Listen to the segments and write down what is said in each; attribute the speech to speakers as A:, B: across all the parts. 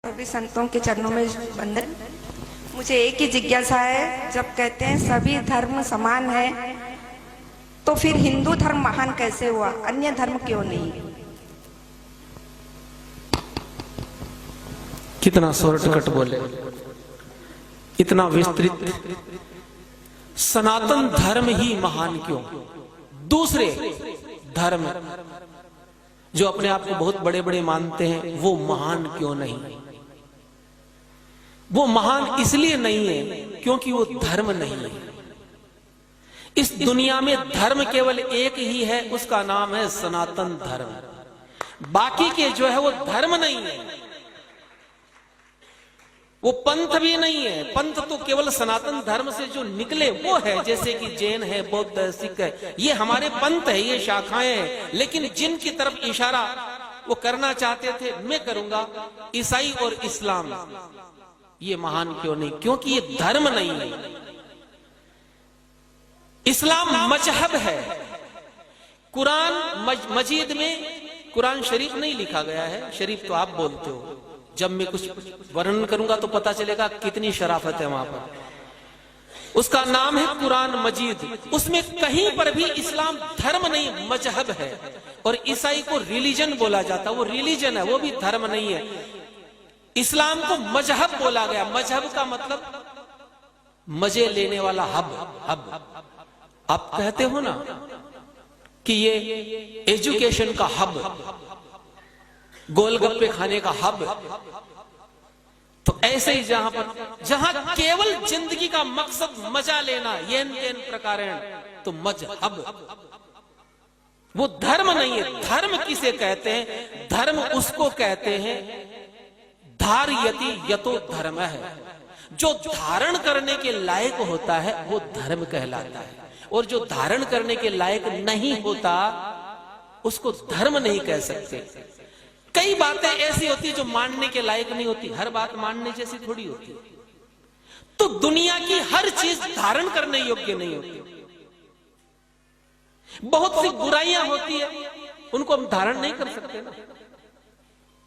A: सभी संतों के चरणों में वंदन। मुझे एक ही जिज्ञासा है, जब कहते हैं सभी धर्म समान है तो फिर हिंदू धर्म महान कैसे हुआ, अन्य धर्म क्यों नहीं?
B: कितना शॉर्टकट बोले, इतना विस्तृत। सनातन धर्म ही महान क्यों? दूसरे धर्म जो अपने आप को बहुत बड़े बड़े मानते हैं वो महान क्यों नहीं? वो महान इसलिए नहीं है क्योंकि वो धर्म नहीं है। इस दुनिया में धर्म केवल एक ही है, उसका नाम है सनातन धर्म। बाकी के जो है वो धर्म नहीं है, वो पंथ भी नहीं है। पंथ तो केवल सनातन धर्म से जो निकले वो है, जैसे कि जैन है, बौद्ध है, सिख है, ये हमारे पंथ है, ये शाखाएं हैं। लेकिन जिनकी तरफ इशारा वो करना चाहते थे, मैं करूंगा, ईसाई और इस्लाम, ये महान क्यों नहीं? क्योंकि ये धर्म नहीं है। इस्लाम मजहब है। कुरान मजीद में कुरान शरीफ नहीं लिखा गया है, शरीफ तो आप बोलते हो। जब मैं कुछ वर्णन करूंगा तो पता चलेगा कितनी शराफत है वहां पर। उसका नाम है कुरान मजीद। उसमें कहीं पर भी इस्लाम धर्म नहीं, मजहब है। और ईसाई को रिलीजन बोला जाता, वो रिलीजन है, वो भी धर्म नहीं है। इस्लाम को मजहब बोला गया। मजहब का मतलब मजे लेने वाला हब। आप कहते हो ना कि ये एजुकेशन का हब, गोलगप्पे खाने का हब, तो ऐसे ही जहां केवल जिंदगी का मकसद मजा लेना, येन तेन प्रकारेण, तो मजहब, वो धर्म नहीं है। धर्म किसे कहते हैं? धर्म उसको कहते हैं धारयति यतो धर्म है। जो धारण करने के लायक होता है वो धर्म कहलाता है, और जो धारण करने के लायक नहीं होता उसको धर्म नहीं कह सकते। कई बातें ऐसी होती है जो मानने के लायक नहीं होती, हर बात मानने जैसी थोड़ी होती। तो दुनिया की हर चीज धारण करने योग्य नहीं होती। बहुत सी बुराइयां होती है, उनको हम धारण नहीं कर सकते ना।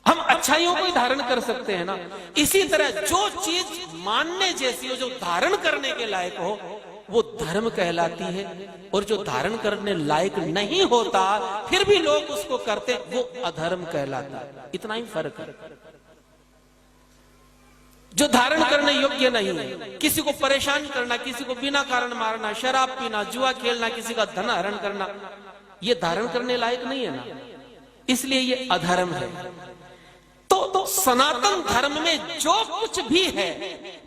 B: हम अच्छाइयों को ही धारण कर सकते हैं ना। इसी तरह जो चीज मानने जैसी हो, जो धारण करने के लायक हो, वो धर्म कहलाती है। और जो धारण करने लायक नहीं होता फिर भी लोग उसको करते, वो अधर्म कहलाता है। इतना ही फर्क है। जो धारण करने योग्य नहीं है, किसी को परेशान करना, किसी को बिना कारण मारना, शराब पीना, जुआ खेलना, किसी का धन हरण करना, ये धारण करने लायक नहीं है ना, इसलिए ये अधर्म है। तो सनातन धर्म में जो कुछ भी है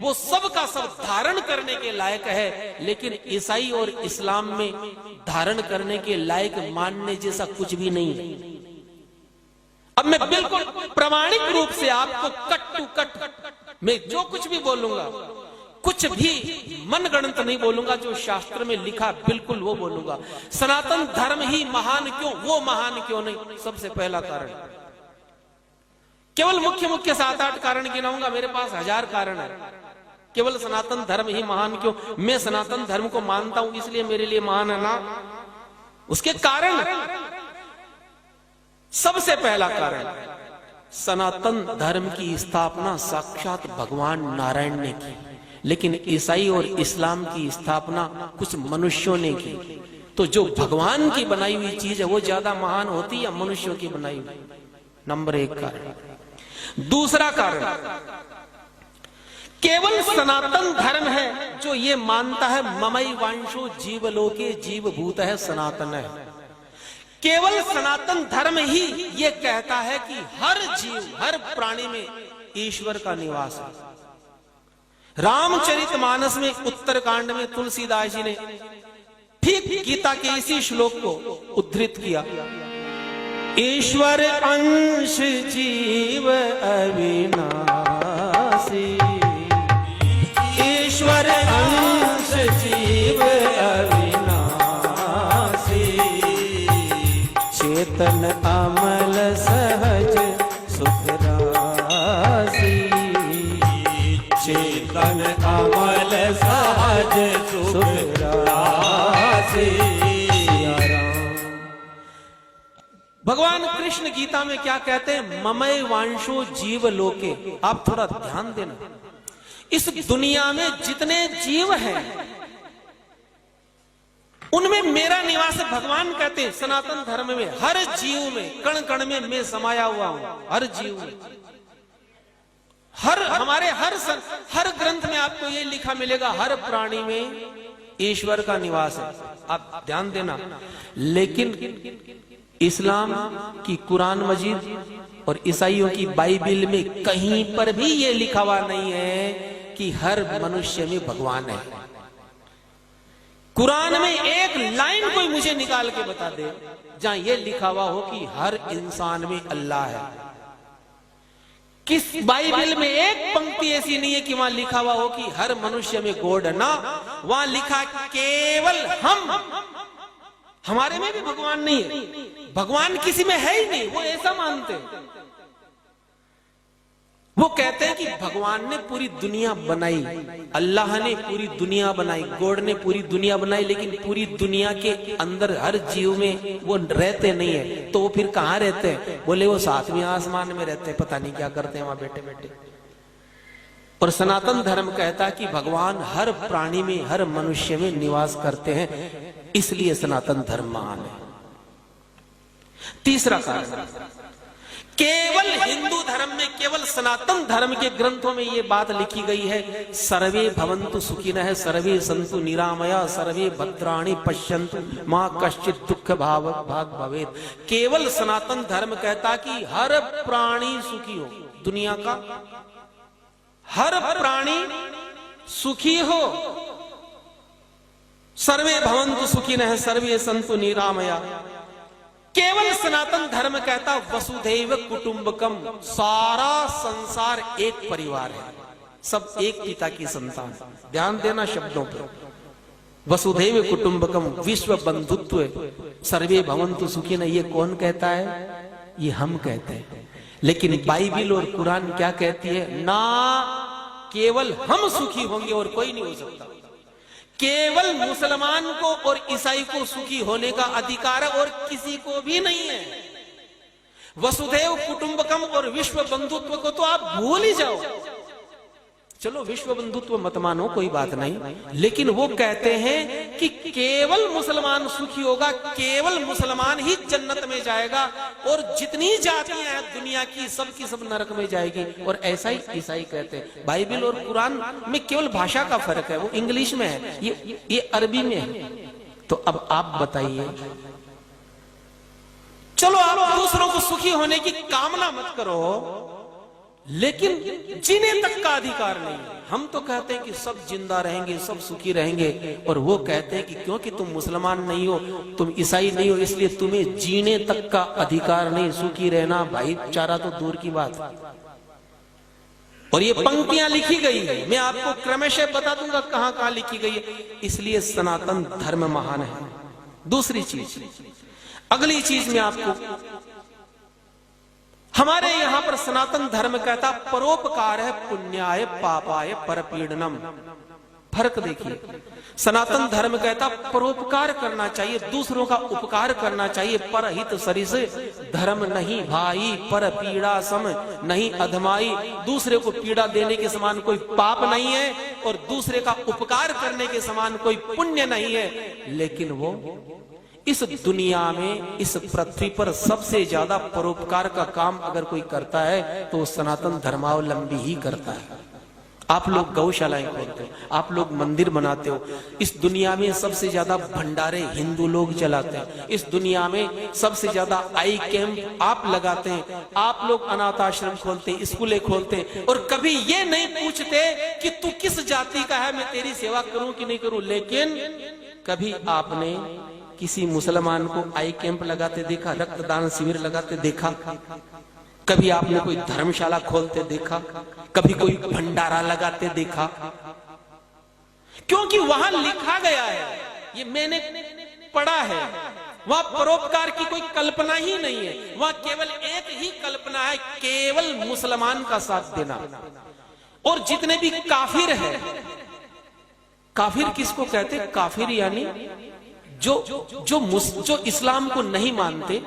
B: वो सब का सब धारण करने के लायक है। लेकिन ईसाई और इस्लाम में धारण करने के लायक मानने जैसा कुछ भी नहीं है। अब मैं बिल्कुल प्रामाणिक रूप से आपको कट टू कट मैं जो कुछ भी बोलूंगा, कुछ भी मनगढ़ंत नहीं बोलूंगा। जो शास्त्र में लिखा बिल्कुल वो बोलूंगा। सनातन धर्म ही महान क्यों, वो महान क्यों नहीं? सबसे पहला कारण, केवल मुख्य 7-8 कारण गिनाऊंगा, मेरे पास 1000 कारण है। केवल सनातन धर्म ही महान क्यों? मैं सनातन धर्म को मानता हूं इसलिए मेरे लिए महान है ना। उसके कारण, सबसे पहला कारण, सनातन धर्म की स्थापना साक्षात भगवान नारायण ने की, लेकिन ईसाई और इस्लाम की स्थापना कुछ मनुष्यों ने की। तो जो भगवान की बनाई हुई चीज है वो ज्यादा महान होती या मनुष्यों की बनाई हुई? नंबर 1 कारण। दूसरा कारण, केवल सनातन धर्म है जो ये मानता है ममई वांशो जीवलोके जीवभूत है सनातन है। केवल सनातन धर्म ही ये कहता है कि हर जीव, हर प्राणी में ईश्वर का निवास है। रामचरितमानस में उत्तरकांड में तुलसीदास जी ने ठीक गीता के इसी श्लोक को उद्धृत किया। ईश्वर अंश जीव अविनाशी, ईश्वर अंश जीव अविनाशी, चेतन अमल सहज सुख राशि, चेतन अमल सहज सुख राशि। भगवान भगवान कृष्ण गीता में क्या कहते हैं? ममय वांशो जीव लोके। आप थोड़ा ध्यान देना, इस दुनिया में जितने जीव हैं उनमें मेरा निवास है। भगवान कहते हैं सनातन धर्म में हर जीव में, कण कण में मैं समाया हुआ हूं। हर जीव में, हर ग्रंथ में आपको ये लिखा मिलेगा, हर प्राणी में ईश्वर का निवास है। आप ध्यान देना। लेकिन इस्लाम की कुरान मजीद और ईसाइयों की बाइबिल में कहीं पर भी ये लिखा हुआ नहीं है कि हर मनुष्य में भगवान है। कुरान में एक लाइन कोई मुझे निकाल के बता दे जहां यह लिखा हुआ हो कि हर इंसान में अल्लाह है। किस बाइबल में एक पंक्ति ऐसी नहीं है कि वहां लिखा हुआ हो कि हर मनुष्य में गॉड है। ना, वहां लिखा केवल हमारे में भी भगवान नहीं है। भगवान किसी में है ही नहीं, वो ऐसा मानते हैं। वो कहते हैं कि भगवान ने पूरी दुनिया बनाई, अल्लाह ने पूरी दुनिया बनाई, गॉड ने पूरी दुनिया बनाई, लेकिन पूरी दुनिया के अंदर हर जीव में वो रहते नहीं है। तो वो फिर कहाँ रहते हैं? बोले वो सातवें आसमान में रहते हैं, पता नहीं क्या करते हैं वहां बैठे बैठे। और सनातन धर्म कहता है कि भगवान हर प्राणी में, हर मनुष्य में निवास करते हैं, इसलिए सनातन धर्म महान है। तीसरा कारण, केवल हिंदू धर्म में, केवल सनातन धर्म के ग्रंथों में यह बात लिखी गई है, सर्वे भवन्तु सुखिनः, सर्वे सन्तु निरामया, सर्वे भद्राणि पश्यन्तु मां कश्चित् दुःख भाग भवेत्। केवल सनातन धर्म कहता कि हर प्राणी सुखी हो, दुनिया का हर प्राणी सुखी हो। सर्वे भवन्तु सुखिनः, सर्वे सन्तु निरामया। केवल सनातन धर्म कहता वसुधैव कुटुंबकम, सारा संसार एक परिवार है, सब एक पिता की संतान। ध्यान देना शब्दों पर। वसुधैव कुटुंबकम, विश्व बंधुत्व, सर्वे भवन्तु सुखिनः, ये कौन कहता है? ये हम कहते हैं। लेकिन बाइबिल और कुरान क्या कहती है? ना केवल हम सुखी होंगे और कोई नहीं हो सकता। केवल मुसलमान को और ईसाई को सुखी होने का अधिकार है और किसी को भी नहीं है। वसुधैव कुटुंबकम और विश्व बंधुत्व को तो आप भूल ही जाओ। चलो विश्व बंधुत्व मत मानो, कोई बात नहीं, लेकिन वो कहते हैं कि केवल मुसलमान सुखी होगा, केवल मुसलमान ही जन्नत में जाएगा, और जितनी जातियां हैं दुनिया की सब नरक में जाएगी। और ऐसा ही ईसाई कहते हैं। बाइबिल और कुरान में केवल भाषा का फर्क है, वो इंग्लिश में है, ये अरबी में है। तो अब आप बताइए, चलो आप दूसरों को सुखी होने की कामना मत करो, लेकिन जीने तक का अधिकार नहीं है। हम तो कहते हैं कि सब जिंदा रहेंगे, सब सुखी रहेंगे, और वो कहते हैं कि क्योंकि तुम मुसलमान नहीं हो, तुम ईसाई नहीं हो, इसलिए तुम्हें जीने तक का अधिकार नहीं, सुखी रहना भाईचारा तो दूर की बात। और ये पंक्तियां लिखी गई है, मैं आपको क्रमशः बता दूंगा कहां कहां लिखी गई है। इसलिए सनातन धर्म महान है। दूसरी चीज, अगली चीज में आपको, हमारे यहां पर सनातन धर्म कहता परोपकार है पुण्याय पापाय परपीड़नम। फर्क देखिए, सनातन धर्म कहता परोपकार करना चाहिए, दूसरों का उपकार करना चाहिए। परहित सरिस धर्म नहीं भाई, पर पीड़ा सम नहीं अधमाई। दूसरे को पीड़ा देने के समान कोई पाप नहीं है, और दूसरे का उपकार करने के समान कोई पुण्य नहीं है। लेकिन वो इस दुनिया में, इस पृथ्वी पर सबसे ज्यादा परोपकार का काम अगर कोई करता है तो सनातन धर्मावलंबी ही करता है। आप लोग गौशालाएं खोलते हो, आप लोग मंदिर बनाते हो, इस दुनिया में सबसे ज्यादा भंडारे हिंदू लोग चलाते हैं, इस दुनिया में सबसे ज्यादा आई कैंप आप लगाते हैं, आप लोग अनाथ आश्रम खोलते हैं, स्कूलें खोलते हैं, और कभी ये नहीं पूछते कि तू किस जाति का है, मैं तेरी सेवा करूं कि नहीं करूं। लेकिन कभी आपने किसी मुसलमान को आई कैंप लगाते देखा, रक्तदान शिविर लगाते देखा? कभी आपने कोई धर्मशाला खोलते देखा? कभी कोई भंडारा लगाते देखा? क्योंकि वहां लिखा गया है, ये मैंने पढ़ा है, वहां परोपकार की कोई कल्पना ही नहीं है। वहां केवल एक ही कल्पना है, केवल मुसलमान का साथ देना। और जितने भी काफिर है, काफिर किसको कहते? काफिर यानी जो इस्लाम को नहीं मानते,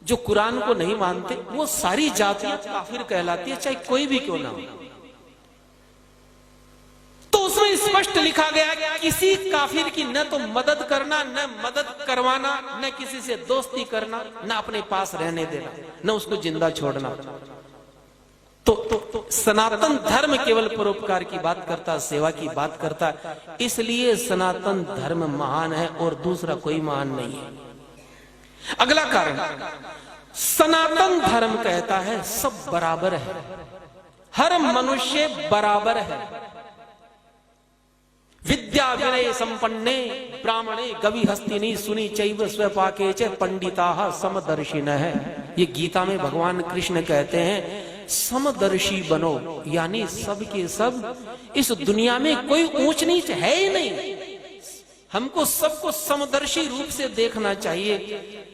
B: जो कुरान को नहीं मानते वो सारी जातियां काफिर कहलाती है, चाहे कोई भी क्यों ना हो। तो उसमें स्पष्ट लिखा गया कि किसी काफिर की न तो मदद करना, न मदद करवाना, न किसी से दोस्ती करना, न अपने पास रहने देना, न उसको जिंदा छोड़ना। तो सनातन धर्म केवल परोपकार की बात करता है, सेवा की बात करता है, इसलिए सनातन धर्म महान है और दूसरा कोई महान नहीं है। अगला कारण, सनातन धर्म कहता है सब बराबर है, हर मनुष्य बराबर है। विद्या विनय संपन्ने ब्राह्मणे गवि हस्तिनी सुनी चैव स्वपाके च पंडिताः समदर्शिनः है। ये गीता में भगवान कृष्ण कहते हैं समदर्शी बनो, यानी सब के सब इस दुनिया में कोई ऊंच नीच है ही नहीं। हमको सबको समदर्शी रूप से देखना चाहिए।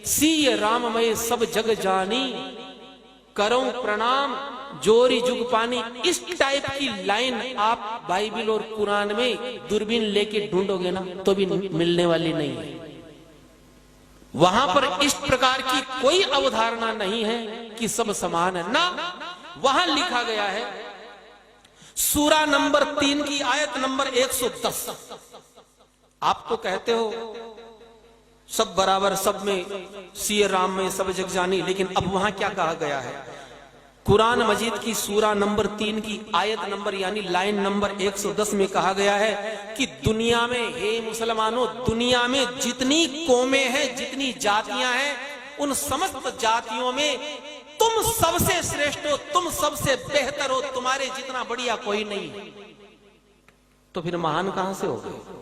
B: सीय राममय सब जग जानी, करो प्रणाम जोरी जुग पानी। इस टाइप की लाइन आप बाइबल और कुरान में दूरबीन लेके ढूंढोगे ना तो भी मिलने वाली नहीं है। वहां पर इस प्रकार की कोई अवधारणा नहीं है कि सब समान है ना। वहां लिखा गया है सूरा नंबर 3 की आयत नंबर 110। आप तो कहते हो सब बराबर, सब में सिय राम में सब जग जानी, लेकिन अब वहां क्या कहा गया है? कुरान मजीद की सूरा नंबर 3 की आयत नंबर यानी लाइन नंबर 110 में कहा गया है कि दुनिया में, हे मुसलमानों, दुनिया में जितनी कौमें हैं, जितनी जातियां हैं, उन समस्त जातियों में तुम सबसे श्रेष्ठ हो, तुम सबसे बेहतर हो, तुम्हारे जितना बढ़िया कोई नहीं। तो फिर महान कहां से हो गए?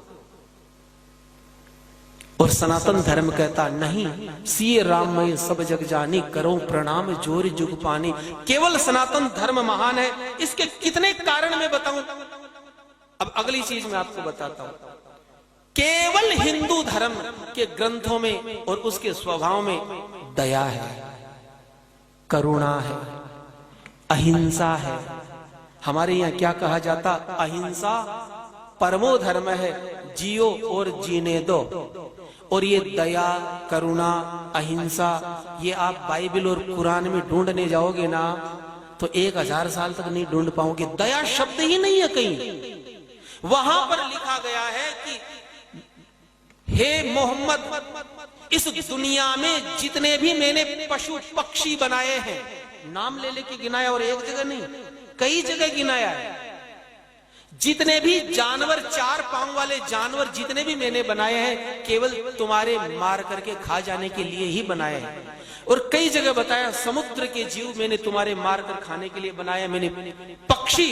B: और सनातन धर्म कहता नहीं, सीए राम में सब जग जानी, करो प्रणाम जोर जुग पानी। केवल सनातन धर्म महान है। इसके कितने कारण मैं बताऊं। अब अगली चीज मैं आपको बताता हूं। केवल हिंदू धर्म के ग्रंथों में और उसके स्वभाव में दया है, करुणा है, अहिंसा है। हमारे यहां क्या कहा जाता? अहिंसा परमो धर्म है, जियो और जीने दो। और ये दया, करुणा, अहिंसा, ये आप बाइबल और कुरान में ढूंढने जाओगे ना तो 1000 साल तक नहीं ढूंढ पाओगे। दया शब्द ही नहीं है कहीं। वहां पर लिखा गया है कि हे मोहम्मद, इस दुनिया में जितने भी मैंने पशु पक्षी बनाए हैं, नाम ले लेके गिनाया, और एक जगह नहीं, कई जगह गिनाया है। जितने भी जानवर, 4 पांव वाले जानवर जितने भी मैंने बनाए हैं, केवल तुम्हारे मार करके खा जाने के लिए ही बनाए हैं। और कई जगह बताया समुद्र के जीव मैंने तुम्हारे मार कर खाने के लिए बनाया। मैंने पक्षी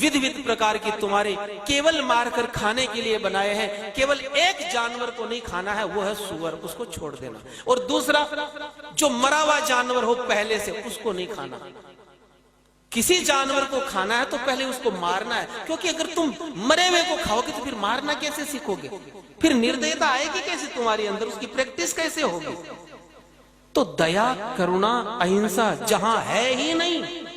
B: विध विध प्रकार के तुम्हारे केवल मार कर खाने के लिए बनाए हैं। केवल एक जानवर को नहीं खाना है, वो है सूअर, उसको छोड़ देना। और दूसरा, जो मरा हुआ जानवर हो पहले से, उसको नहीं खाना। किसी जानवर को खाना है तो पहले उसको मारना है, क्योंकि अगर तुम मरे हुए को खाओगे तो फिर मारना कैसे सीखोगे? फिर निर्दयता आएगी कैसे तुम्हारे अंदर? उसकी प्रैक्टिस कैसे होगी? तो दया, करुणा, अहिंसा जहां है ही नहीं।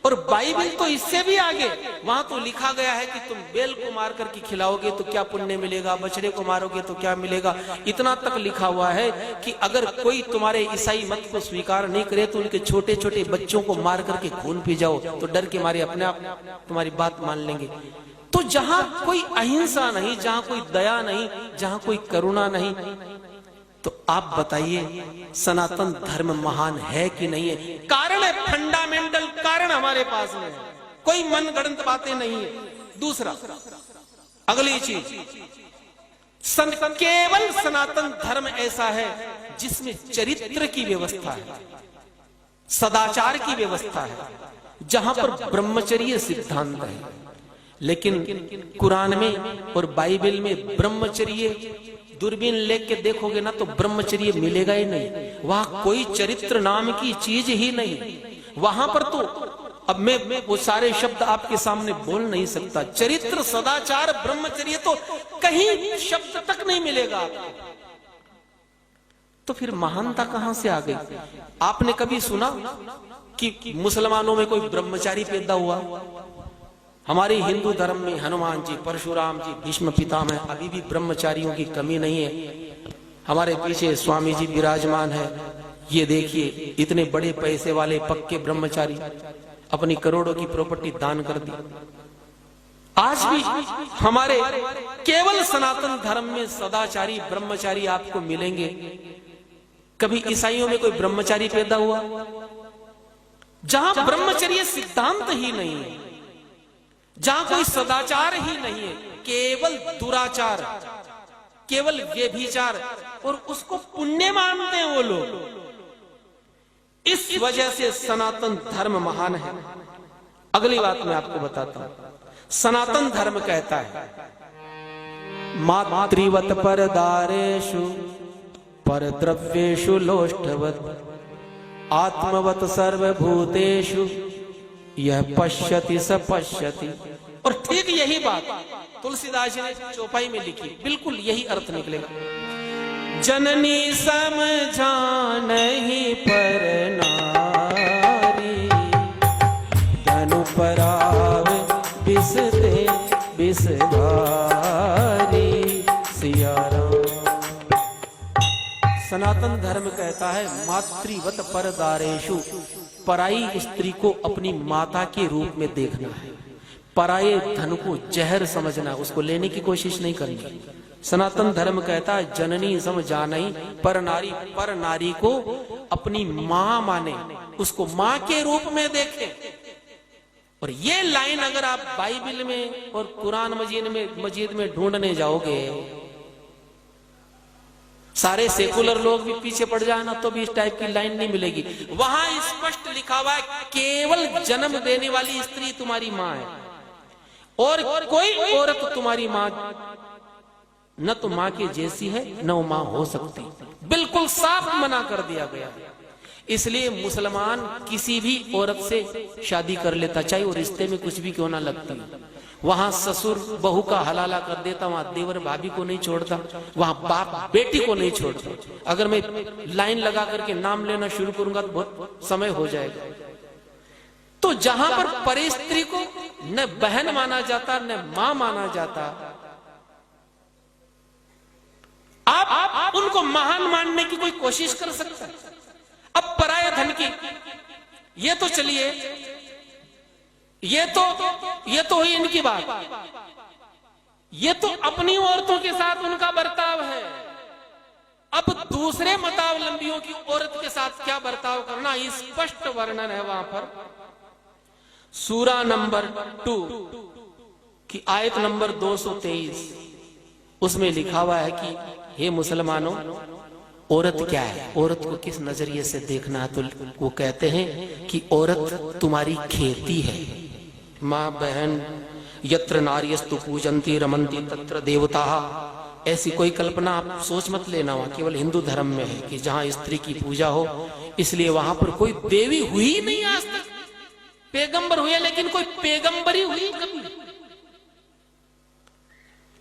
B: और बाइबल तो इससे भी आगे, वहां तो लिखा गया है कि तुम बैल को मार करके खिलाओगे तो क्या पुण्य मिलेगा, बछड़े को मारोगे तो क्या मिलेगा। इतना तक लिखा हुआ है कि अगर कोई तुम्हारे ईसाई मत को स्वीकार नहीं करे तो उनके छोटे छोटे बच्चों को मार करके खून पी जाओ, तो डर के मारे अपने आप तुम्हारी बात मान लेंगे। तो जहां कोई अहिंसा नहीं, जहां कोई दया नहीं, जहां कोई करुणा नहीं, तो आप बताइए सनातन धर्म महान है कि नहीं है? कारण है, फंडामेंटल कारण हमारे पास में है, कोई मनगढ़ंत बातें नहीं है। दूसरा, अगली चीज, केवल सनातन धर्म ऐसा है जिसमें चरित्र की व्यवस्था है, सदाचार की व्यवस्था है, जहां पर ब्रह्मचर्य सिद्धांत है। लेकिन कुरान में और बाइबल में ब्रह्मचर्य दूरबीन लेके देखोगे ना तो ब्रह्मचर्य मिलेगा ही नहीं। वहां कोई चरित्र नाम की चीज ही नहीं। वहां पर तो अब मैं वो सारे शब्द आपके सामने बोल नहीं सकता। चरित्र, सदाचार, ब्रह्मचर्य तो कहीं शब्द तक नहीं मिलेगा आपको। तो फिर महानता कहां से आ गई? आपने कभी सुना कि मुसलमानों में कोई ब्रह्मचारी पैदा हुआ? हमारे हिंदू धर्म में हनुमान जी, परशुराम जी, भीष्म पितामह, अभी भी ब्रह्मचारियों की कमी नहीं है। हमारे पीछे स्वामी जी विराजमान है, ये देखिए इतने बड़े पैसे वाले पक्के ब्रह्मचारी अपनी करोड़ों की प्रॉपर्टी दान कर दी। आज भी हमारे केवल सनातन धर्म में सदाचारी ब्रह्मचारी आपको मिलेंगे। कभी ईसाइयों में कोई ब्रह्मचारी पैदा हुआ? जहां ब्रह्मचर्य सिद्धांत ही नहीं है, जहां कोई सदाचार ही नहीं है, केवल दुराचार, केवल व्यभिचार, और उसको पुण्य मानते हैं वो लोग। इस वजह से सनातन धर्म महान है। अगली बात मैं आपको बताता हूं। सनातन धर्म कहता है मातृवत परदारेषु परद्रव्येषु लोष्ठवत् आत्मवत सर्वभूतेषु यह पश्यति स पश्यति। और ठीक यही बात तुलसीदास जी ने चौपाई में लिखी, बिल्कुल यही अर्थ निकलेगा। जननी समझानहि पर नारी धनु पराव बिसते बिसधारी। सिया राम। सनातन धर्म कहता है मातृवत परदारेषु, पराई स्त्री को अपनी माता के रूप में देखना है, पराये धन को जहर समझना, उसको लेने की कोशिश नहीं करनी। सनातन धर्म कहता है जननी समझानहि पर नारी, पर नारी को अपनी मां माने, उसको मां के रूप में देखे। और ये लाइन अगर आप बाइबल में और कुरान मजीद में ढूंढने जाओगे, सारे सेकुलर लोग भी पीछे पड़ जाए ना तो भी इस टाइप की लाइन नहीं मिलेगी। वहां स्पष्ट लिखा हुआ है केवल जन्म देने वाली स्त्री तुम्हारी मां है, और कोई औरत तुम्हारी मां न तो मां के जैसी है न वो मां हो सकती। बिल्कुल साफ मना कर दिया गया। इसलिए मुसलमान किसी भी औरत से शादी कर लेता, चाहे वो रिश्ते में कुछ भी क्यों ना लगती। वहां ससुर बहू का हलाला कर देता, वहां देवर भाभी को नहीं छोड़ता, वहां बाप बेटी को नहीं छोड़ता। अगर मैं लाइन लगा करके नाम लेना शुरू करूंगा तो बहुत समय हो जाएगा। तो जहां पर परे स्त्री को न बहन माना जाता न मां माना जाता, आप उनको महान मानने की कोई कोशिश कर सकते हैं। अब पराये धन की ये तो चलिए, ये तो हुई इनकी बात। ये तो अपनी औरतों के साथ उनका बर्ताव है। अब दूसरे मतावलंबियों की औरत के साथ क्या बर्ताव करना, स्पष्ट वर्णन है वहां पर। सूरा नंबर 2 की आयत नंबर 223, उसमें लिखा हुआ है कि हे मुसलमानों, औरत क्या है, औरत को किस नजरिए से देखना है। तो वो कहते हैं कि औरत तुम्हारी खेती है। माँ बहन यत्र नार्यस्तु पूजन्ति रमन्ति तत्र देवता, ऐसी कोई कल्पना आप सोच मत लेना। वहां केवल हिंदू धर्म में है कि जहां स्त्री की पूजा हो, इसलिए वहां पर कोई देवी हुई नहीं आज तक। पैगंबर हुए लेकिन कोई पैगंबरी हुई कभी,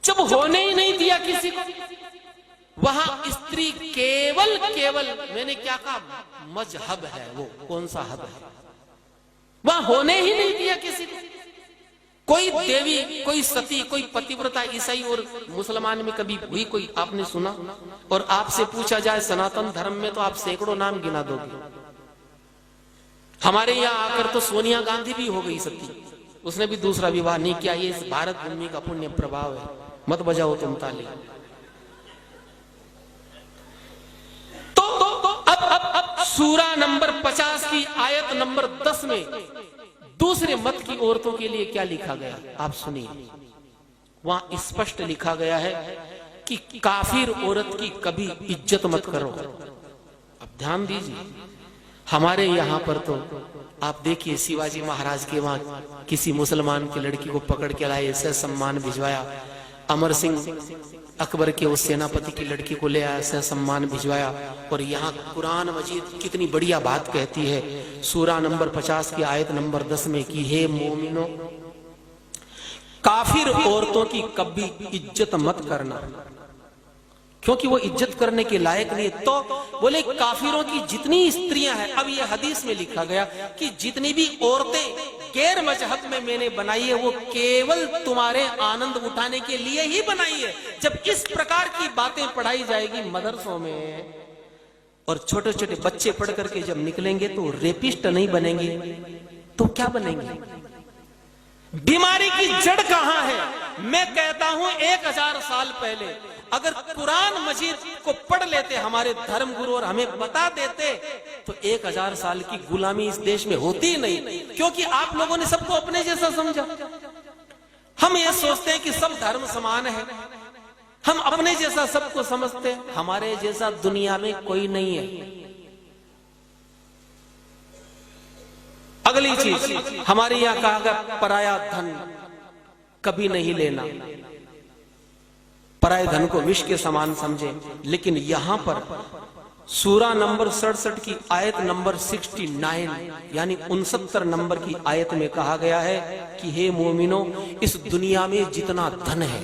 B: जब होने ही नहीं दिया किसी को। वहां स्त्री केवल मैंने क्या कहा, मजहब है। वो कौन सा हब है, वहां होने ही नहीं दिया किसी को। कोई देवी, कोई सती, कोई पतिव्रता ईसाई और मुसलमान में कभी हुई कोई आपने सुना? और आपसे पूछा जाए सनातन धर्म में तो आप सैकड़ों नाम गिना दोगे। हमारे यहां आकर तो सोनिया गांधी भी हो गई सती, उसने भी दूसरा विवाह नहीं किया। ये इस भारत भूमि का पुण्य प्रभाव है। मत बजाओ तुम ताली। तो अब सूरा नंबर 50 की आयत नंबर 10 में दूसरे मत की औरतों के लिए क्या लिखा गया आप सुनिए। वहां स्पष्ट लिखा गया है कि काफिर औरत की कभी इज्जत मत करो। अब ध्यान दीजिए, हमारे यहां पर तो आप देखिए शिवाजी महाराज के वहां किसी मुसलमान की लड़की को पकड़ के लाए, ऐसे सम्मान भिजवाया। अमर सिंह अकबर के उस सेनापति की लड़की को ले आया, ऐसे सम्मान भिजवाया। और यहाँ कुरान मजीद कितनी बढ़िया बात कहती है, सूरा नंबर 50 की आयत नंबर 10 में कि हे मोमिनो, काफिर औरतों की कभी इज्जत मत करना, क्योंकि वो इज्जत करने के लायक नहीं। तो बोले काफिरों की जितनी स्त्रियां हैं, अब ये हदीस में लिखा गया कि जितनी भी औरतें गैर मजहब में मैंने बनाई है वो केवल तुम्हारे आनंद उठाने के लिए ही बनाई है। जब इस प्रकार की बातें पढ़ाई जाएगी मदरसों में और छोटे छोटे बच्चे पढ़ करके जब निकलेंगे तो रेपिस्ट नहीं बनेंगे तो क्या बनेंगे? बीमारी की जड़ कहां है? मैं कहता हूं 1000 साल पहले अगर कुरान मजीद को पढ़ लेते हमारे धर्म गुरु और हमें बता देते तो 1000 साल की गुलामी इस देश में होती ही नहीं, क्योंकि आप लोगों ने सबको अपने जैसा समझा। हम ये सोचते हैं कि सब धर्म समान है, हम अपने जैसा सबको समझते हैं, हमारे जैसा दुनिया में कोई नहीं है। अगली चीज हमारे यहां कहा गया पराया धन कभी नहीं लेना, पराये धन को विष के समान समझे। लेकिन यहां पर सूरा नंबर 67 की आयत नंबर 69 यानी 69 नंबर की आयत में कहा गया है कि हे मोमिनो, इस दुनिया में जितना धन है,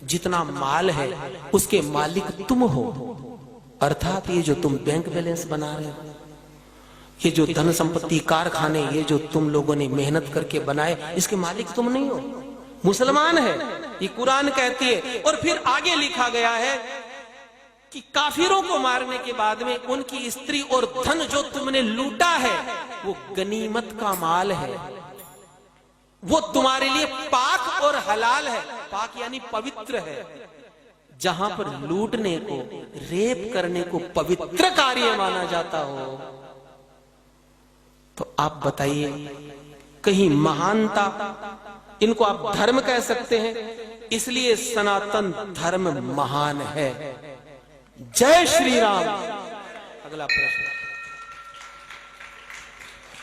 B: जितना माल है, उसके मालिक तुम हो। अर्थात ये जो तुम बैंक बैलेंस बना रहे हो, ये जो धन संपत्ति कारखाने, ये जो तुम लोगों ने मेहनत करके बनाए, इसके मालिक तुम नहीं हो, मुसलमान है, ये कुरान कहती है। और फिर आगे लिखा गया है कि काफिरों को मारने के बाद में उनकी स्त्री और धन जो तुमने लूटा है वो गनीमत का माल है, वो तुम्हारे लिए पाक और हलाल है। पाक यानी पवित्र है। जहां पर लूटने को, रेप करने को पवित्र कार्य माना जाता हो, तो आप बताइए कहीं महानता, इनको आप धर्म कह सकते हैं? इसलिए सनातन धर्म महान है। जय श्री राम। अगला प्रश्न।